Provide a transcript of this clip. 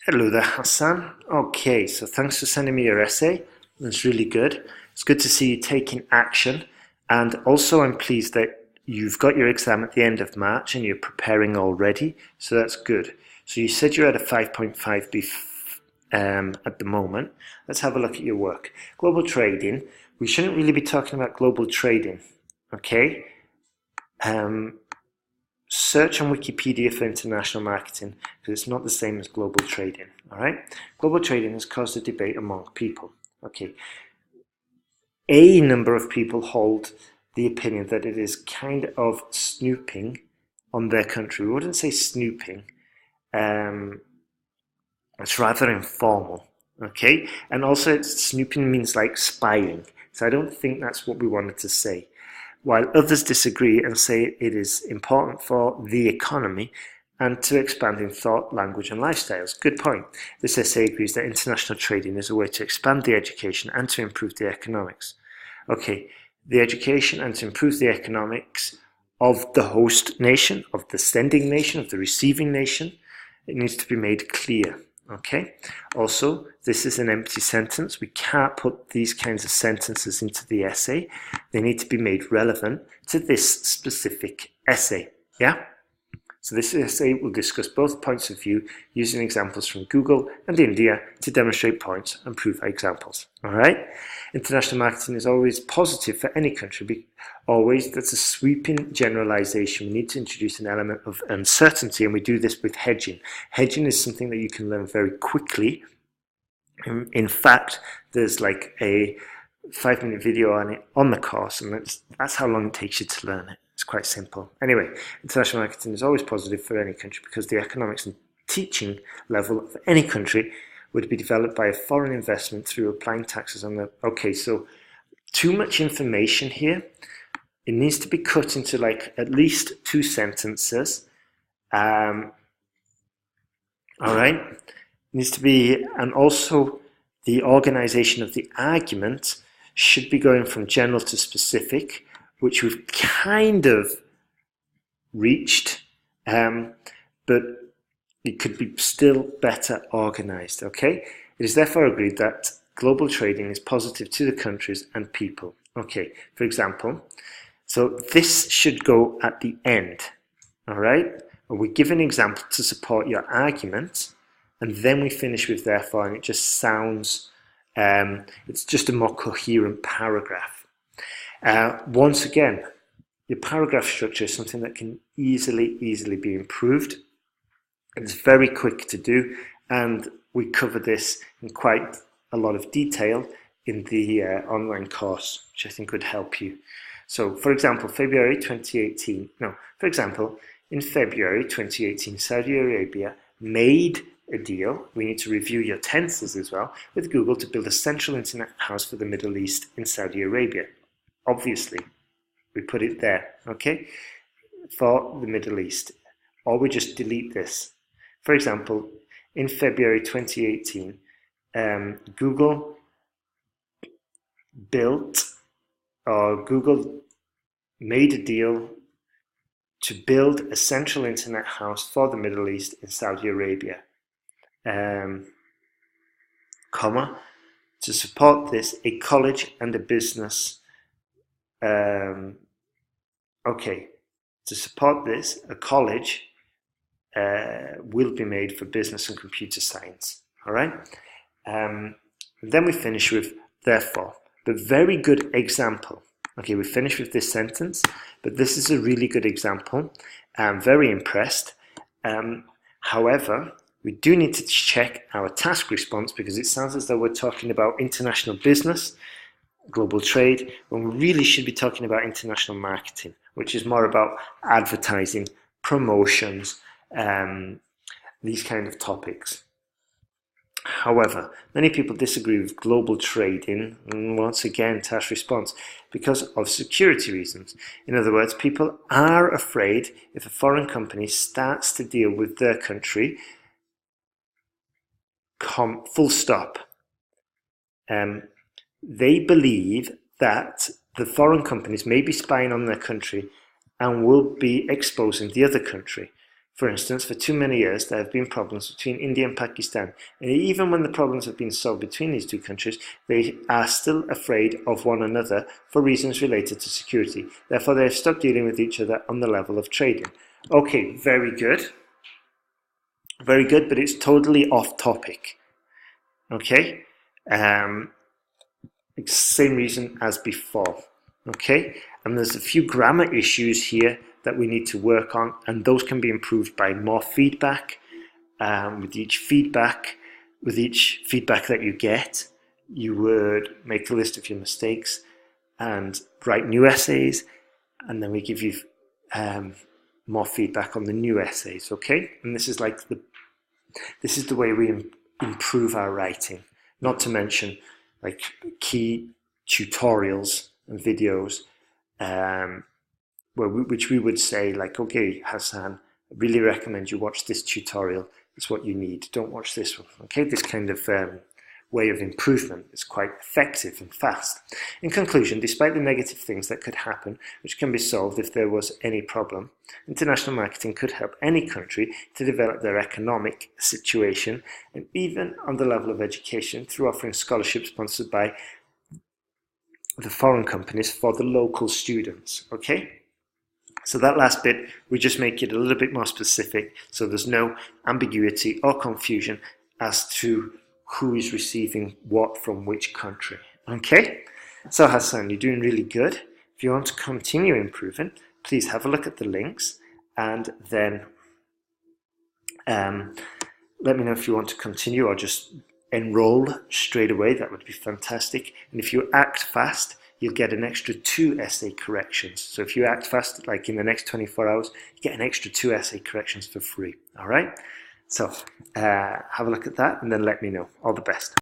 Hello there, Hassan. Okay, so thanks for sending me your essay. It's really good. It's good to see you taking action. And also, I'm pleased that you've got your exam at the end of March and you're preparing already. So that's good. So you said you're at a 5.5 at the moment. Let's have a look at your work. Global trading. We shouldn't really be talking about global trading, okay? Um, Search on Wikipedia for international marketing because it's not the same as global trading. All right, global trading has caused a debate among people. Okay, a number of people hold the opinion that it is kind of snooping on their country. We wouldn't say snooping. It's rather informal. Okay, and also snooping means like spying. So I don't think that's what we wanted to say. While others disagree and say it is important for the economy and to expand in thought, language and lifestyles. Good point. This essay agrees that international trading is a way to expand the education and to improve the economics. Okay, the education and to improve the economics of the host nation, of the sending nation, of the receiving nation. It needs to be made clear. Okay. Also, this is an empty sentence. We can't put these kinds of sentences into the essay. They need to be made relevant to this specific essay. Yeah? So this essay will discuss both points of view using examples from Google and India to demonstrate points and prove examples. All right? International marketing is always positive for any country. Always, that's a sweeping generalization. We need to introduce an element of uncertainty, and we do this with hedging. Hedging is something that you can learn very quickly. In fact, there's like a 5-minute video on it on the course, and that's how long it takes you to learn it. It's quite simple. Anyway, international marketing is always positive for any country because the economics and teaching level of any country would be developed by a foreign investment through applying taxes on the... Okay, so too much information here. It needs to be cut into like at least 2 sentences. All right. It needs to be, and also the organization of the argument should be going from general to specific, which we've kind of reached, but it could be still better organized, okay? It is therefore agreed that global trading is positive to the countries and people. Okay, for example, so this should go at the end, all right? We give an example to support your argument, and then we finish with therefore, and it just sounds, it's just a more coherent paragraph. Once again, your paragraph structure is something that can easily be improved. It's very quick to do, and we cover this in quite a lot of detail in the online course, which I think would help you. So, for example, in February 2018, Saudi Arabia made a deal, we need to review your tenses as well, with Google to build a central internet house for the Middle East in Saudi Arabia. Obviously, we put it there, okay, for the Middle East, or we just delete this. For example, in February 2018, Google made a deal to build a central internet house for the Middle East in Saudi Arabia, to support this, a college and a business to support this, a college will be made for business and computer science. All right. Then we finish with therefore. But very good example. Okay, we finish with this sentence, but this is a really good example. I'm very impressed. However, we do need to check our task response because it sounds as though we're talking about international business, global trade, when we really should be talking about international marketing, which is more about advertising, promotions, these kind of topics. However, many people disagree with global trading, and once again, task response, because of security reasons. In other words, people are afraid if a foreign company starts to deal with their country, full stop. They believe that the foreign companies may be spying on their country and will be exposing the other country. For instance, for too many years there have been problems between India and Pakistan, and even when the problems have been solved between these two countries, they are still afraid of one another for reasons related to security. Therefore, they have stopped dealing with each other on the level of trading. Okay, very good. Very good, but it's totally off topic. Okay? Same reason as before. Okay? And there's a few grammar issues here that we need to work on, and those can be improved by more feedback. With each feedback that you get, you would make a list of your mistakes and write new essays, and then we give you more feedback on the new essays. Okay? And this is the way we improve our writing. Not to mention like key tutorials and videos, which we would say like, okay, Hassan, I really recommend you watch this tutorial. It's what you need. Don't watch this one. Okay, this kind of way of improvement is quite effective and fast. In conclusion, despite the negative things that could happen, which can be solved if there was any problem, international marketing could help any country to develop their economic situation, and even on the level of education, through offering scholarships sponsored by the foreign companies for the local students. Okay? So that last bit, we just make it a little bit more specific, so there's no ambiguity or confusion as to who is receiving what from which country. Okay? So Hassan, you're doing really good. If you want to continue improving, please have a look at the links, and then let me know if you want to continue or just enroll straight away. That would be fantastic. And if you act fast, you'll get an extra 2 essay corrections. So if you act fast, like in the next 24 hours, you get an extra 2 essay corrections for free. All right? So have a look at that and then let me know. All the best.